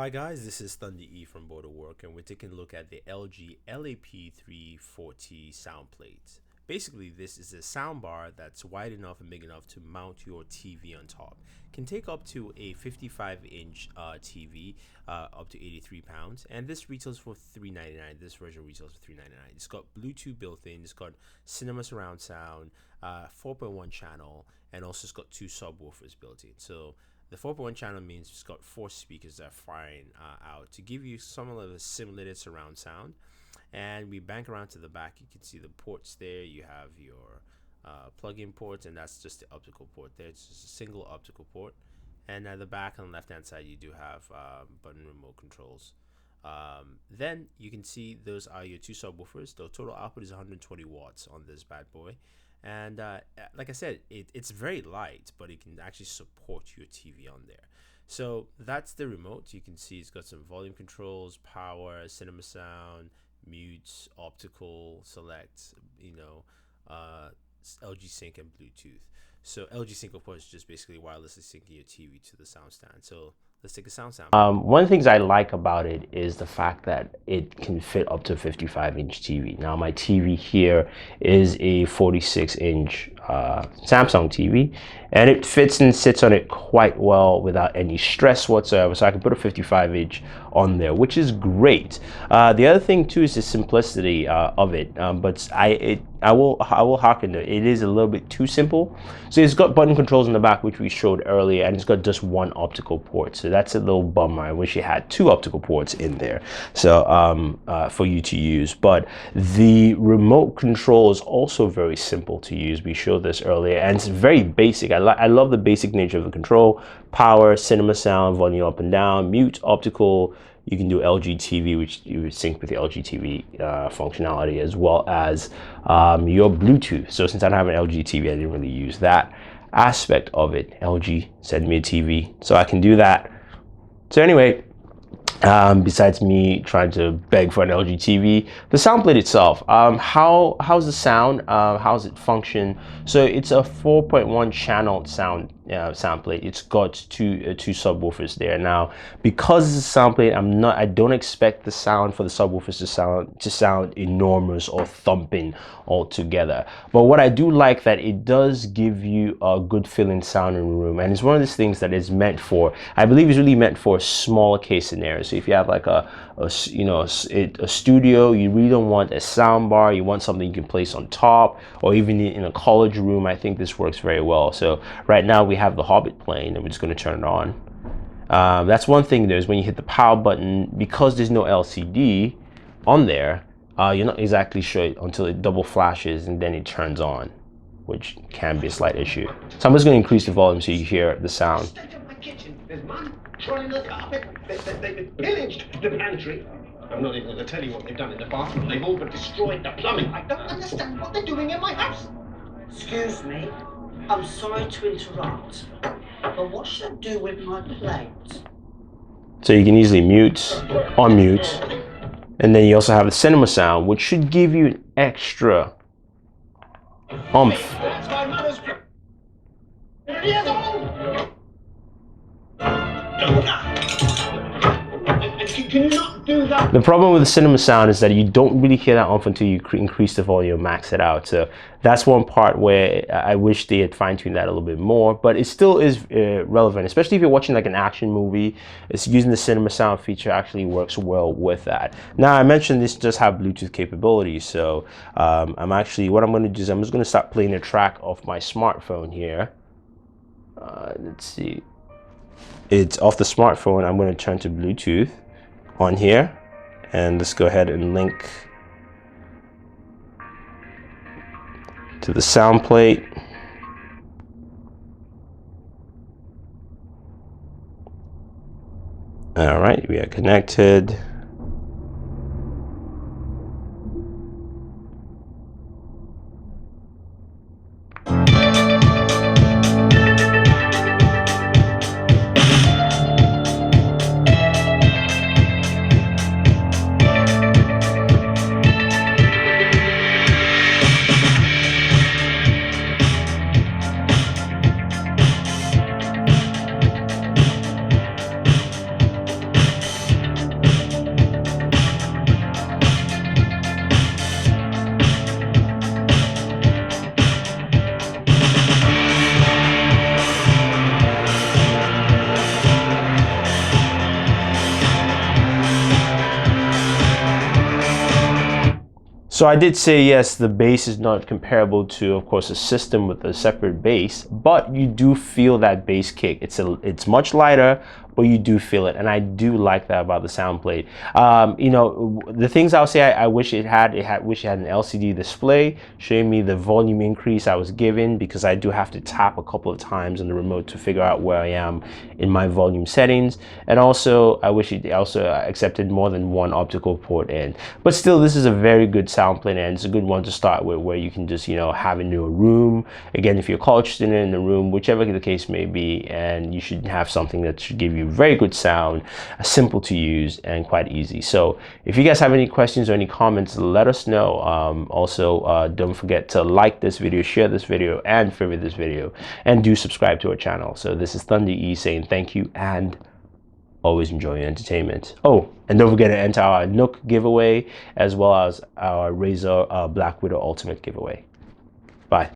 Hi guys, this is Thunder E from Booredatwork, and we're taking a look at the LG LAP340 sound plate. Basically, this is a sound bar that's wide enough and big enough to mount your TV on top. Can take up to a 55-inch TV, up to 83 pounds, and this retails for $399. This version retails for $399. It's got Bluetooth built in. It's got cinema surround sound, 4.1 channel, and also it's got two subwoofers built in. So the 4.1 channel means it's got four speakers that are firing out to give you some of the simulated surround sound. And we bank around to the back. You can see the ports there. You have your plug-in ports, and that's just the optical port there. It's just a single optical port. And at the back on the left-hand side, you do have button remote controls. Then you can see those are your two subwoofers. The total output is 120 watts on this bad boy. And like I said, it's very light, but it can actually support your TV on there. So that's the remote. You can see it's got some volume controls, power, cinema sound, mute, optical, select, LG Sync and Bluetooth. So LG Sync, of course, is just basically wirelessly syncing your TV to the sound stand. So let's take a sound sample. One of the things I like about it is the fact that it can fit up to a 55-inch TV. Now my TV here is a 46-inch Samsung TV, and it fits and sits on it quite well without any stress whatsoever. So I can put a 55-inch on there, which is great. The other thing too is the simplicity of it, but I will harken to it. It is a little bit too simple. So it's got button controls in the back, which we showed earlier, and it's got just one optical port. So that's a little bummer. I wish it had two optical ports in there, so for you to use. But the remote control is also very simple to use. We showed this earlier, and it's very basic. I love the basic nature of the control. Power, cinema sound, volume up and down, mute, optical. You can do LG TV, which you would sync with the LG TV functionality, as well as your Bluetooth. So since I don't have an LG TV, I didn't really use that aspect of it. LG sent me a TV, so I can do that. So anyway, besides me trying to beg for an LG TV, the sound plate itself, how's the sound? How's it function? So it's a 4.1 channel sound plate. It's got two subwoofers there. Now, because it's a sound plate, I don't expect the sound for the subwoofers to sound enormous or thumping altogether. But what I do like that it does give you a good feeling sound in the room, and it's one of these things that is meant for, I believe it's really meant for smaller case scenarios. So if you have like a studio, you really don't want a sound bar, you want something you can place on top, or even in a college room, I think this works very well. So right now we have The Hobbit playing, and we're just going to turn it on. That's one thing there is when you hit the power button, because there's no LCD on there, you're not exactly sure until it double flashes and then it turns on, which can be a slight issue. So I'm just going to increase the volume so you hear the sound. Trying the carpet. They've pillaged the pantry. I'm not even going to tell you what they've done in the bathroom. They've all but destroyed the plumbing. I don't understand what they're doing in my house. Excuse me, I'm sorry to interrupt, but what should I do with my plate? So you can easily mute, unmute, and then you also have the cinema sound, which should give you an extra oomph. That's my mother's. Years old. Can you not do that? The problem with the cinema sound is that you don't really hear that oomph until you increase the volume, max it out. So that's one part where I wish they had fine-tuned that a little bit more, but it still is relevant, especially if you're watching like an action movie. It's using the cinema sound feature actually works well with that. Now I mentioned this does have Bluetooth capabilities, so what I'm going to do is I'm just going to start playing a track off my smartphone here. Let's see. It's off the smartphone. I'm going to turn to Bluetooth on here, and let's go ahead and link to the sound plate. All right, we are connected. So I did say, yes, the bass is not comparable to, of course, a system with a separate bass, but you do feel that bass kick. It's much lighter, but you do feel it, and I do like that about the sound plate. You know, the things I'll say I wish it had, wish it had an LCD display showing me the volume increase I was given, because I do have to tap a couple of times on the remote to figure out where I am in my volume settings. And also, I wish it also accepted more than one optical port in. But still, this is a very good sound plate, and it's a good one to start with, where you can just, you know, have it in your room. Again, if you're a college student in the room, whichever the case may be, and you should have something that should give you very good sound, simple to use, and quite easy. So if you guys have any questions or any comments, let us know. Also, don't forget to like this video, share this video, and favorite this video, and do subscribe to our channel. So this is Thunder E saying thank you, and always enjoy your entertainment. Oh, and don't forget to enter our Nook giveaway, as well as our Razer Black Widow Ultimate giveaway.